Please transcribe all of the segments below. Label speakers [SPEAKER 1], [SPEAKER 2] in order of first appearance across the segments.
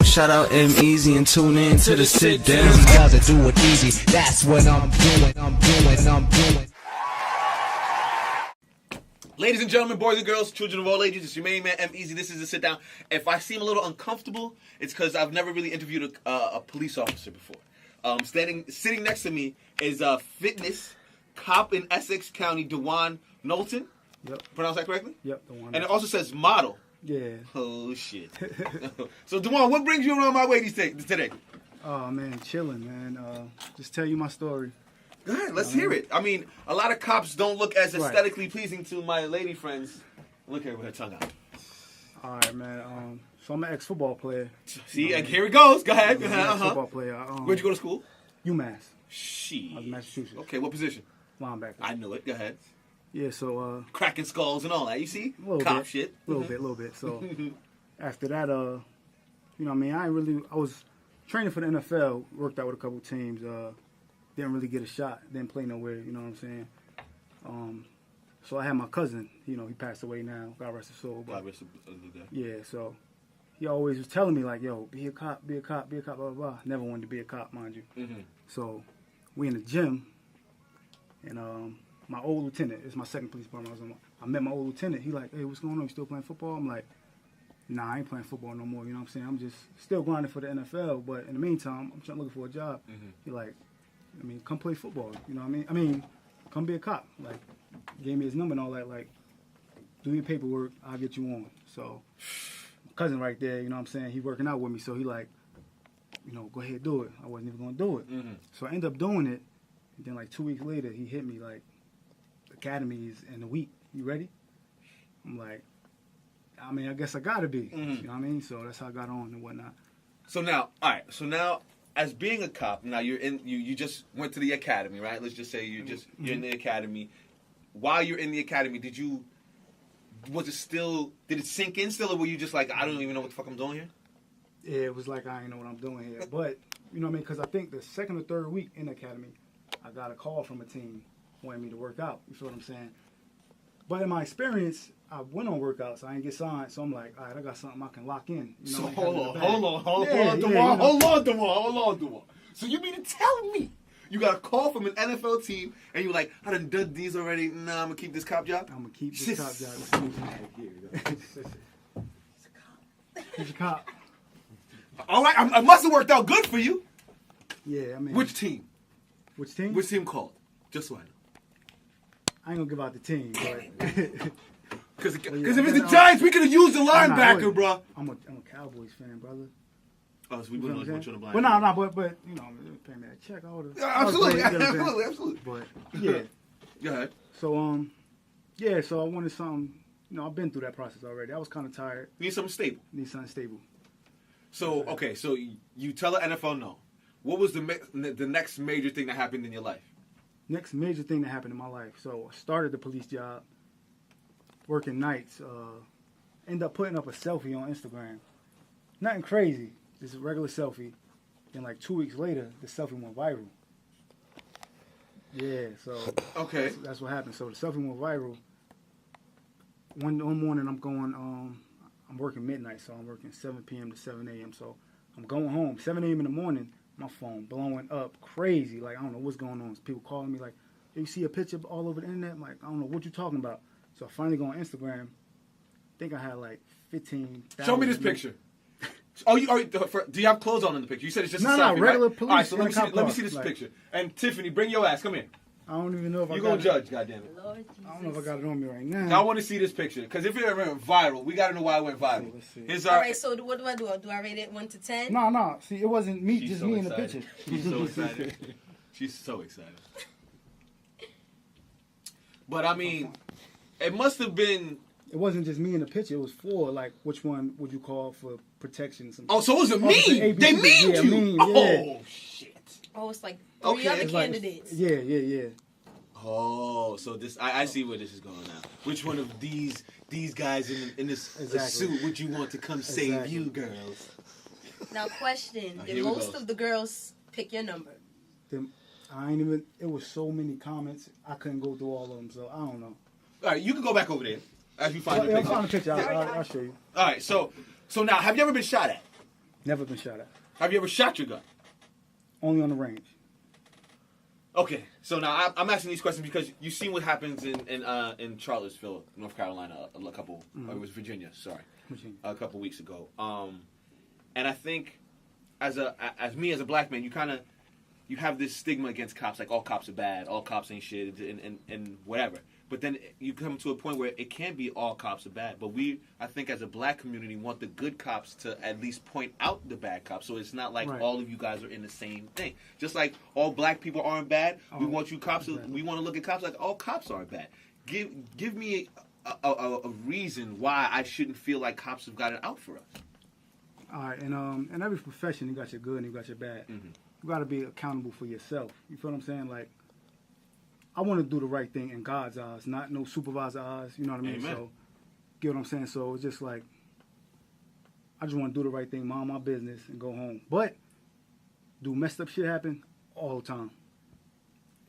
[SPEAKER 1] shout out M-Easy and tune in to the sit down.
[SPEAKER 2] Gotta do it easy, that's what I'm doing.
[SPEAKER 3] Ladies and gentlemen, boys and girls, children of all ages, it's your main man, M-Easy. This is the sit down. If I seem a little uncomfortable, it's because I've never really interviewed a police officer before. Sitting next to me is a fitness cop in Essex County, Dawan Nolton.
[SPEAKER 4] Yep.
[SPEAKER 3] Pronounce that correctly?
[SPEAKER 4] Yep, Dawan.
[SPEAKER 3] And it also says model.
[SPEAKER 4] Yeah.
[SPEAKER 3] Oh, shit. So, Dawan, what brings you around my way today?
[SPEAKER 4] Oh, man, chilling, man. Just tell you my story.
[SPEAKER 3] Go ahead, let's hear it. I mean, a lot of cops don't look as aesthetically pleasing to my lady friends. Look at her with her tongue out.
[SPEAKER 4] All right, man. So I'm an ex-football player.
[SPEAKER 3] See, and here it goes. Go ahead.
[SPEAKER 4] I'm an ex-football player.
[SPEAKER 3] Where'd you go to school?
[SPEAKER 4] UMass.
[SPEAKER 3] She.
[SPEAKER 4] I was in Massachusetts.
[SPEAKER 3] Okay, what position?
[SPEAKER 4] Linebacker.
[SPEAKER 3] I knew it. Go ahead.
[SPEAKER 4] Yeah, so...
[SPEAKER 3] cracking skulls and all that. You see?
[SPEAKER 4] Cop
[SPEAKER 3] shit.
[SPEAKER 4] A little bit. So after that, you know what I mean? I was training for the NFL, worked out with a couple teams. Didn't really get a shot. Didn't play nowhere, you know what I'm saying? So I had my cousin, you know, he passed away now. God rest his soul.
[SPEAKER 3] God rest his soul.
[SPEAKER 4] Yeah, so he always was telling me, like, yo, be a cop, blah, blah, blah. Never wanted to be a cop, mind you.
[SPEAKER 3] Mm-hmm.
[SPEAKER 4] So we in the gym, and my old lieutenant, it's my second police department. I met my old lieutenant. He like, hey, what's going on? You still playing football? I'm like, nah, I ain't playing football no more. You know what I'm saying? I'm just still grinding for the NFL, but in the meantime, I'm trying to look for a job.
[SPEAKER 3] Mm-hmm.
[SPEAKER 4] He like, I mean, come play football. You know what I mean? Come be a cop. Like, gave me his number and all that. Like, do your paperwork. I'll get you on. So, my cousin right there, you know what I'm saying? He working out with me. So he like, you know, go ahead, do it. I wasn't even going to do it.
[SPEAKER 3] Mm-hmm. So
[SPEAKER 4] I ended up doing it. And then like 2 weeks later, he hit me like, academy is in a week. You ready? I'm like, I mean, I guess I got to be.
[SPEAKER 3] Mm-hmm.
[SPEAKER 4] You know what I mean? So that's how I got on and whatnot.
[SPEAKER 3] So now, all right. So now, as being a cop, now you're in. You just went to the academy, right? Let's just say you're in the academy. While you're in the academy, did it sink in still, or were you just like, I don't even know what the fuck I'm doing here?
[SPEAKER 4] Yeah, it was like I didn't know what I'm doing here. But you know what I mean? Because I think the second or third week in the academy, I got a call from a team wanting me to work out. You feel what I'm saying? But in my experience, I went on workouts. I didn't get signed, so I'm like, all right, I got something I can lock in. You know,
[SPEAKER 3] so hold on, Dawan. So you mean to tell me you got a call from an NFL team and you're like, I done these already. Nah, I'm gonna keep this cop job.
[SPEAKER 4] I'm gonna keep this cop job. He's a cop.
[SPEAKER 3] All right, I must have worked out good for you.
[SPEAKER 4] Yeah, I mean.
[SPEAKER 3] Which team?
[SPEAKER 4] Which team?
[SPEAKER 3] Which team called? Just so I know.
[SPEAKER 4] I ain't gonna give out the team, but
[SPEAKER 3] because if it's the Giants, we could have used the linebacker, bro.
[SPEAKER 4] I'm a Cowboys fan, brother.
[SPEAKER 3] Oh, so we wouldn't want you on the blind.
[SPEAKER 4] But you know, pay me that check.
[SPEAKER 3] Absolutely.
[SPEAKER 4] But yeah.
[SPEAKER 3] Go ahead.
[SPEAKER 4] So yeah. So I wanted something. You know, I've been through that process already. I was kind of tired.
[SPEAKER 3] Need something stable.
[SPEAKER 4] Need something stable.
[SPEAKER 3] So okay, so you tell the NFL no. What was the next major thing that happened in your life?
[SPEAKER 4] Next major thing that happened in my life. So I started the police job, working nights. End up putting up a selfie on Instagram. Nothing crazy, just a regular selfie. Then like 2 weeks later, the selfie went viral. Yeah, so
[SPEAKER 3] okay,
[SPEAKER 4] that's what happened. So the selfie went viral. One morning I'm going. I'm working midnight, so I'm working 7 p.m. to 7 a.m. So I'm going home 7 a.m. in the morning. My phone blowing up crazy. Like, I don't know what's going on. People calling me like, hey, you see a picture all over the internet? I'm like, I don't know what you're talking about. So I finally go on Instagram. I think I had like 15,000.
[SPEAKER 3] Show me this picture. Do you have clothes on in the picture? You said it's just a selfie,
[SPEAKER 4] No, regular police.
[SPEAKER 3] All right, so let me see this picture. And Tiffany, bring your ass. Come here.
[SPEAKER 4] I don't even know if
[SPEAKER 3] you gonna judge, goddammit.
[SPEAKER 4] I don't know if I got it on me right now.
[SPEAKER 3] I want to see this picture because if it ever went viral, we got to know why it went viral.
[SPEAKER 4] Let's see.
[SPEAKER 5] All right, so what do I do? Do I rate it 1 to 10?
[SPEAKER 4] No. See, it wasn't me, just me in the
[SPEAKER 3] excited.
[SPEAKER 4] picture.
[SPEAKER 3] She's so excited. She's so excited. But I mean, it must have been.
[SPEAKER 4] It wasn't just me in the picture. It was 4. Like, which one would you call for protection?
[SPEAKER 3] Oh, so it was a meme. They memed you.
[SPEAKER 4] Meme,
[SPEAKER 3] oh shit.
[SPEAKER 5] Oh, it's like 3 other candidates.
[SPEAKER 4] Like, yeah.
[SPEAKER 3] Oh, so this I see where this is going now. Which one of these guys in this suit would you want to come save you, girls?
[SPEAKER 5] Now, question: did most of the girls pick your number?
[SPEAKER 4] It was so many comments. I couldn't go through all of them, so I don't know.
[SPEAKER 3] All right, you can go back over there as you find the picture.
[SPEAKER 4] I'll find the picture. I'll show you.
[SPEAKER 3] All right, so now, have you ever been shot at?
[SPEAKER 4] Never been shot at.
[SPEAKER 3] Have you ever shot your gun?
[SPEAKER 4] Only on the range.
[SPEAKER 3] Okay, so now I'm asking these questions because you've seen what happens in Charlottesville, North Carolina, or it was Virginia, sorry, a couple weeks ago. And I think as me as a black man, you have this stigma against cops, like all cops are bad, all cops ain't shit, and whatever. But then you come to a point where it can't be all cops are bad. But I think as a black community, want the good cops to at least point out the bad cops. So it's not like all of you guys are in the same thing. Just like all black people aren't bad, we want you cops. We want to look at cops like all cops aren't bad. Give me a reason why I shouldn't feel like cops have got it out for us.
[SPEAKER 4] All right, and in every profession, you got your good and you got your bad.
[SPEAKER 3] Mm-hmm.
[SPEAKER 4] You got to be accountable for yourself. You feel what I'm saying? Like, I want to do the right thing in God's eyes, not no supervisor eyes. You know what I mean?
[SPEAKER 3] Amen.
[SPEAKER 4] So, get what I'm saying? So it's just like, I just want to do the right thing, mind my business, and go home. But do messed up shit happen all the time?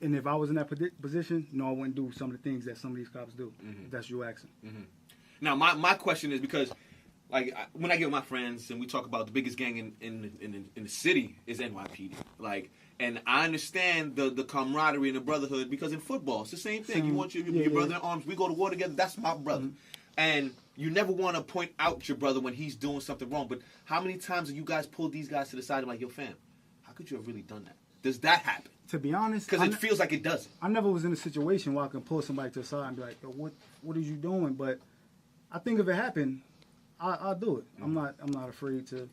[SPEAKER 4] And if I was in that position, no, I wouldn't do some of the things that some of these cops do. If that's your accent.
[SPEAKER 3] Mm-hmm. Now, my question is because, like, when I get with my friends and we talk about the biggest gang in the city is NYPD, like. And I understand the camaraderie and the brotherhood because in football, it's the same thing. You want your brother in arms. We go to war together. That's my brother. Mm-hmm. And you never want to point out your brother when he's doing something wrong. But how many times have you guys pulled these guys to the side and like, yo, fam, how could you have really done that? Does that happen?
[SPEAKER 4] To be honest,
[SPEAKER 3] because it feels like it doesn't.
[SPEAKER 4] I never was in a situation where I can pull somebody to the side and be like, yo, what are you doing? But I think if it happened, I'll do it. Mm-hmm. I'm not afraid to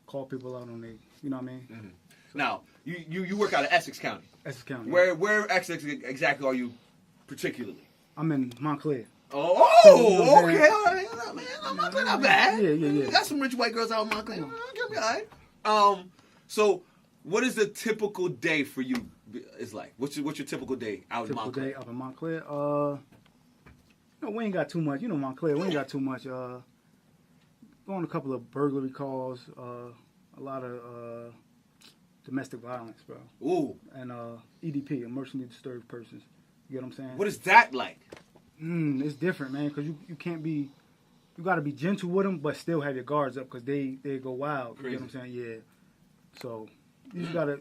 [SPEAKER 4] call people out on their, you know what I mean?
[SPEAKER 3] Mm-hmm. Now, you work out of Essex County.
[SPEAKER 4] Essex County.
[SPEAKER 3] Where Essex exactly are you particularly?
[SPEAKER 4] I'm in Montclair.
[SPEAKER 3] Oh,
[SPEAKER 4] so,
[SPEAKER 3] okay. All right. Man, Montclair not bad.
[SPEAKER 4] Yeah.
[SPEAKER 3] You got some rich white girls out in Montclair. All right. So, what is the typical day for you is like? What's your typical day out in Montclair?
[SPEAKER 4] Typical day out in Montclair? We ain't got too much. You know Montclair, we ain't got too much. Going a couple of burglary calls, a lot of domestic violence, bro.
[SPEAKER 3] Ooh.
[SPEAKER 4] And EDP, emotionally disturbed persons. You get what I'm saying?
[SPEAKER 3] What is that like?
[SPEAKER 4] It's different, man, because you can't be, you got to be gentle with them, but still have your guards up because they go wild.
[SPEAKER 3] Crazy.
[SPEAKER 4] You get what I'm saying? Yeah. So you just got to,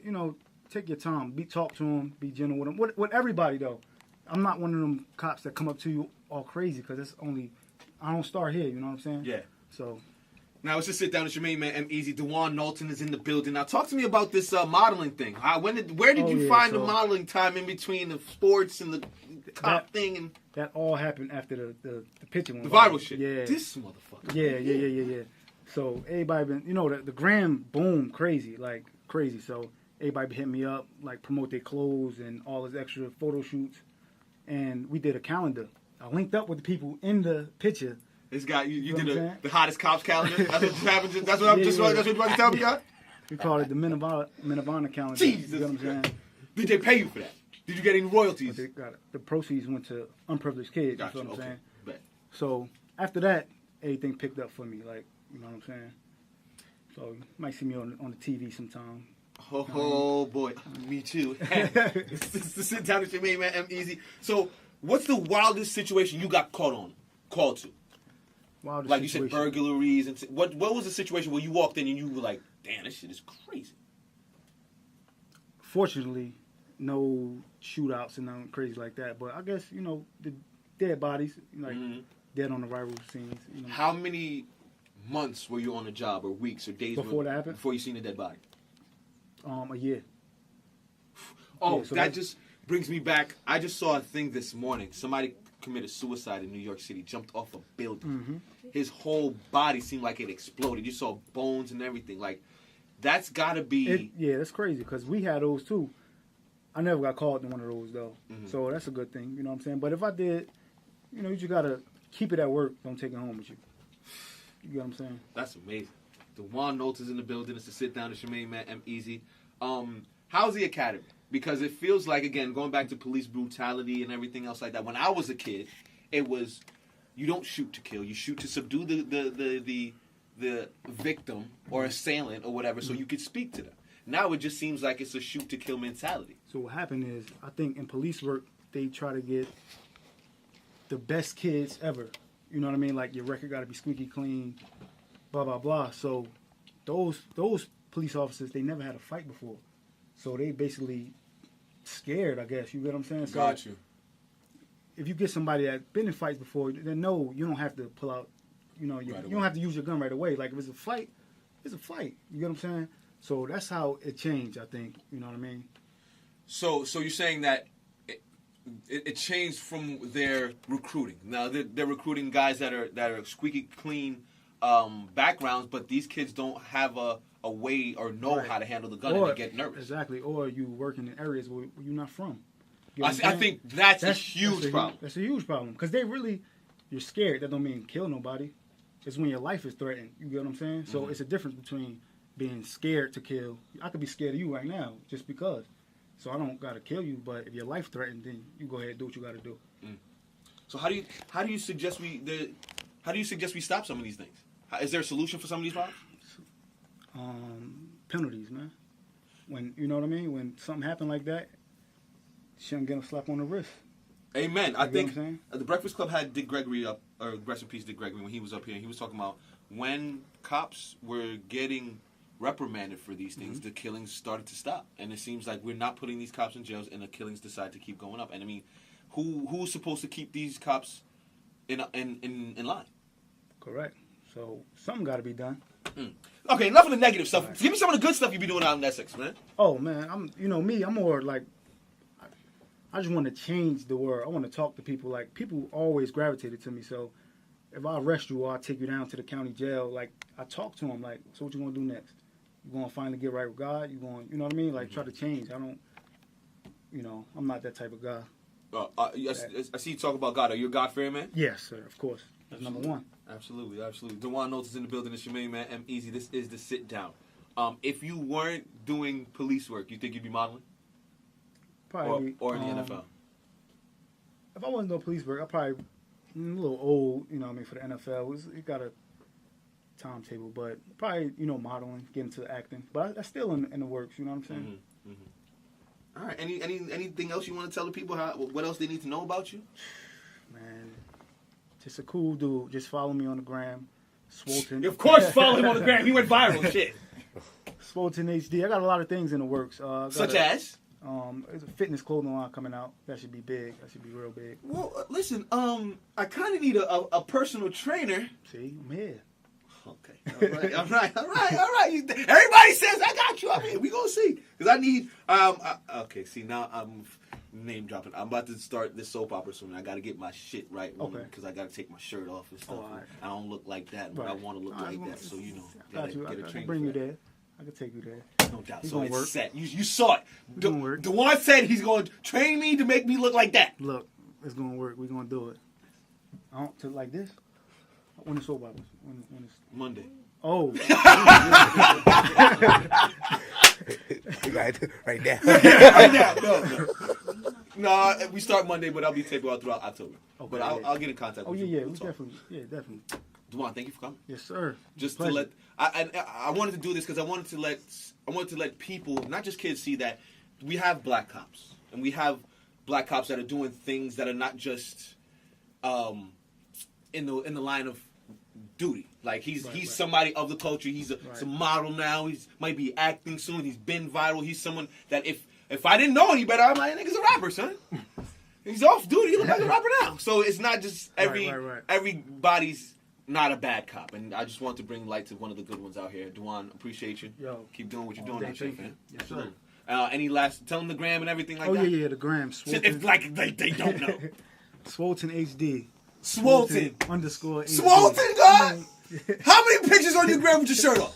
[SPEAKER 4] take your time. Talk to them, be gentle with them. With everybody, though. I'm not one of them cops that come up to you all crazy because it's only, I don't start here, you know what I'm saying?
[SPEAKER 3] Yeah.
[SPEAKER 4] So.
[SPEAKER 3] Now, let's just sit down with your main man, M-Easy. Dawan Nolton is in the building. Now, talk to me about this modeling thing. Where did you find the modeling time in between the sports and the cop thing? And
[SPEAKER 4] that all happened after the picture one.
[SPEAKER 3] The viral shit.
[SPEAKER 4] Yeah.
[SPEAKER 3] This motherfucker.
[SPEAKER 4] Yeah. So, everybody been, the gram boom crazy, like crazy. So, everybody been hitting me up, like promote their clothes and all this extra photo shoots. And we did a calendar. I linked up with the people in the picture.
[SPEAKER 3] This guy, you did the hottest cops calendar. That's what happened. That's what you're about to tell me, guy.
[SPEAKER 4] We call it the Men of Honor calendar.
[SPEAKER 3] Jesus,
[SPEAKER 4] you know what I'm saying?
[SPEAKER 3] Did they pay you for that? Did you get any royalties?
[SPEAKER 4] The proceeds went to unprivileged kids.
[SPEAKER 3] Gotcha.
[SPEAKER 4] You know what I'm saying?
[SPEAKER 3] Bet.
[SPEAKER 4] So after that, everything picked up for me. Like, you know what I'm saying? So you might see me on the TV sometime.
[SPEAKER 3] Oh boy, me too. It's to sit down with your main man, M-Easy. So, what's the wildest situation you got called to?
[SPEAKER 4] Wildest
[SPEAKER 3] like
[SPEAKER 4] situation.
[SPEAKER 3] You said, burglaries and what was the situation where you walked in and you were like, "Damn, this shit is crazy."
[SPEAKER 4] Fortunately, no shootouts and nothing crazy like that. But I guess the dead bodies, like dead on the rival scenes.
[SPEAKER 3] How many months were you on the job, or weeks, or days
[SPEAKER 4] before that happened?
[SPEAKER 3] Before you seen a dead body?
[SPEAKER 4] A year.
[SPEAKER 3] Oh,
[SPEAKER 4] yeah, so
[SPEAKER 3] that just brings me back. I just saw a thing this morning. Somebody committed suicide in New York City, jumped off a building.
[SPEAKER 4] Mm-hmm.
[SPEAKER 3] His whole body seemed like it exploded. You saw bones and everything. Like, that's got to be...
[SPEAKER 4] Yeah, that's crazy, because we had those too. I never got caught in one of those, though. Mm-hmm. So that's a good thing, you know what I'm saying? But if I did, you just got to keep it at work. Don't take it home with you. You know what I'm saying?
[SPEAKER 3] That's amazing. Dawan Nolton's in the building. It's to sit down. It's your main man, M-Easy. How's the academy? Because it feels like, again, going back to police brutality and everything else like that. When I was a kid, it was, you don't shoot to kill. You shoot to subdue the victim or assailant or whatever, so you could speak to them. Now it just seems like it's a shoot to kill mentality.
[SPEAKER 4] So what happened is, I think in police work, they try to get the best kids ever. You know what I mean? Like, your record got to be squeaky clean, blah, blah, blah. So those police officers, they never had a fight before, so they basically scared, I guess. You get what I'm saying? So
[SPEAKER 3] Got you.
[SPEAKER 4] if you get somebody that's been in fights before, then no, you don't have to pull out. You know, you don't have to use your gun right away. Like if it's a fight, it's a fight. You get what I'm saying? So that's how it changed, I think. You know what I mean?
[SPEAKER 3] So you're saying that it changed from their recruiting. Now they're recruiting guys that are squeaky clean backgrounds, but these kids don't have a way or know how to handle the gun, and they get nervous.
[SPEAKER 4] Exactly. Or you working in areas where you're not from.
[SPEAKER 3] I think that's a huge problem.
[SPEAKER 4] That's a huge problem because you're scared. That don't mean kill nobody. It's when your life is threatened. You get what I'm saying? So it's a difference between being scared to kill. I could be scared of you right now just because. So I don't gotta kill you, but if your life threatened, then you go ahead and do what you gotta do.
[SPEAKER 3] So how do you suggest we stop some of these things? Is there a solution for some of these problems?
[SPEAKER 4] Penalties, man. When you know what I mean? When something happened like that, shouldn't get a slap on the wrist.
[SPEAKER 3] Amen. I think the Breakfast Club had Dick Gregory up, or rest in peace, Dick Gregory, when he was up here. He was talking about when cops were getting reprimanded for these things, the killings started to stop, and it seems like we're not putting these cops in jails, and the killings decide to keep going up. And I mean, who's supposed to keep these cops in line? Correct.
[SPEAKER 4] So something got to be done.
[SPEAKER 3] Okay, enough of the negative stuff. Give me some of the good stuff you be doing out in Essex, man.
[SPEAKER 4] Oh man, I'm more like I just want to change the world. I want to talk to people. Like people always gravitated to me. So if I arrest you or I take you down to the county jail, like I talk to them. Like, so what you gonna do next? You gonna finally get right with God? You going, you know what I mean? Like try to change. I don't, I'm not that type of guy.
[SPEAKER 3] I see you talk about God. Are you a God-fearing man?
[SPEAKER 4] Yes, sir. Of course. That's number one.
[SPEAKER 3] Absolutely. Dawan Nolton's in the building. It's your main man, M. Easy. This is the sit down. If you weren't doing police work, you think you'd be modeling?
[SPEAKER 4] Probably.
[SPEAKER 3] Or in the NFL?
[SPEAKER 4] If I wasn't doing police work, I'd probably a little old, for the NFL. It got a timetable, but probably, modeling, get into acting. But that's still in the works, you know what I'm saying?
[SPEAKER 3] All right. Anything else you want to tell the people? What else they need to know about you?
[SPEAKER 4] Man, just a cool dude. Just follow me on the gram. Swolton.
[SPEAKER 3] Of course, follow him on the gram. He went viral. Shit.
[SPEAKER 4] Swolton HD. I got a lot of things in the works.
[SPEAKER 3] Such as?
[SPEAKER 4] There's a fitness clothing line coming out. That should be big. That should be real big.
[SPEAKER 3] Well, listen. I kind of need a personal trainer.
[SPEAKER 4] See, I'm here.
[SPEAKER 3] Okay. All right. Everybody says I got you. I'm here. We gonna see. Because I need. Okay. See, now I'm name dropping. I'm about to start this soap opera soon. I got to get my shit right. Okay. Because I got to take my shirt off and stuff. Right. I don't look like that, but I want to look like that. So
[SPEAKER 4] I can bring you there. I can take you there.
[SPEAKER 3] No doubt. So it's set. You saw it. Dawan said he's going to train me to make me look like that.
[SPEAKER 4] Look, it's going to work. We're going to do it. I don't to like this. When the soap operas? When it's
[SPEAKER 3] Monday.
[SPEAKER 4] Oh.
[SPEAKER 2] You got it right now.
[SPEAKER 3] Right now. No, we start Monday, but I'll be taping all throughout October. Okay, but I'll get in contact with you.
[SPEAKER 4] Yeah, definitely.
[SPEAKER 3] Dawan, thank you for coming.
[SPEAKER 4] Yes, sir.
[SPEAKER 3] Just to let I wanted to do this because I wanted to let people, not just kids, see that we have black cops and we have black cops that are doing things that are not just in the line of duty. Like he's somebody of the culture. He's a model now. He's might be acting soon. He's been viral. He's someone that if I didn't know any better, I'm like, nigga's a rapper, son. He's off duty. He look like a rapper now. So it's not just everybody's not a bad cop. And I just want to bring light to one of the good ones out here. Dawan, appreciate you.
[SPEAKER 4] Yo,
[SPEAKER 3] keep doing what you're doing out here, man.
[SPEAKER 4] Yes, sir.
[SPEAKER 3] Any last, tell them the gram and everything like that.
[SPEAKER 4] Oh, yeah, the gram.
[SPEAKER 3] It's like they don't know.
[SPEAKER 4] Swolton HD.
[SPEAKER 3] Swolton
[SPEAKER 4] _HD.
[SPEAKER 3] Swolton, God! How many pictures on your gram with your shirt off?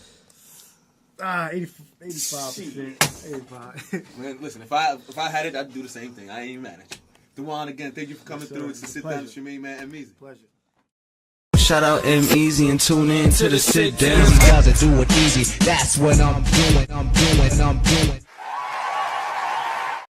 [SPEAKER 4] 85%. 85.
[SPEAKER 3] Man, listen, if I had it, I'd do the same thing. I ain't even mad at you. Dawan, again, thank you for coming through. It's a sit down with your main man, M. Easy.
[SPEAKER 4] Pleasure.
[SPEAKER 1] Shout out M. Easy and tune in to the sit down.
[SPEAKER 2] Doesn't do it easy. That's what I'm doing.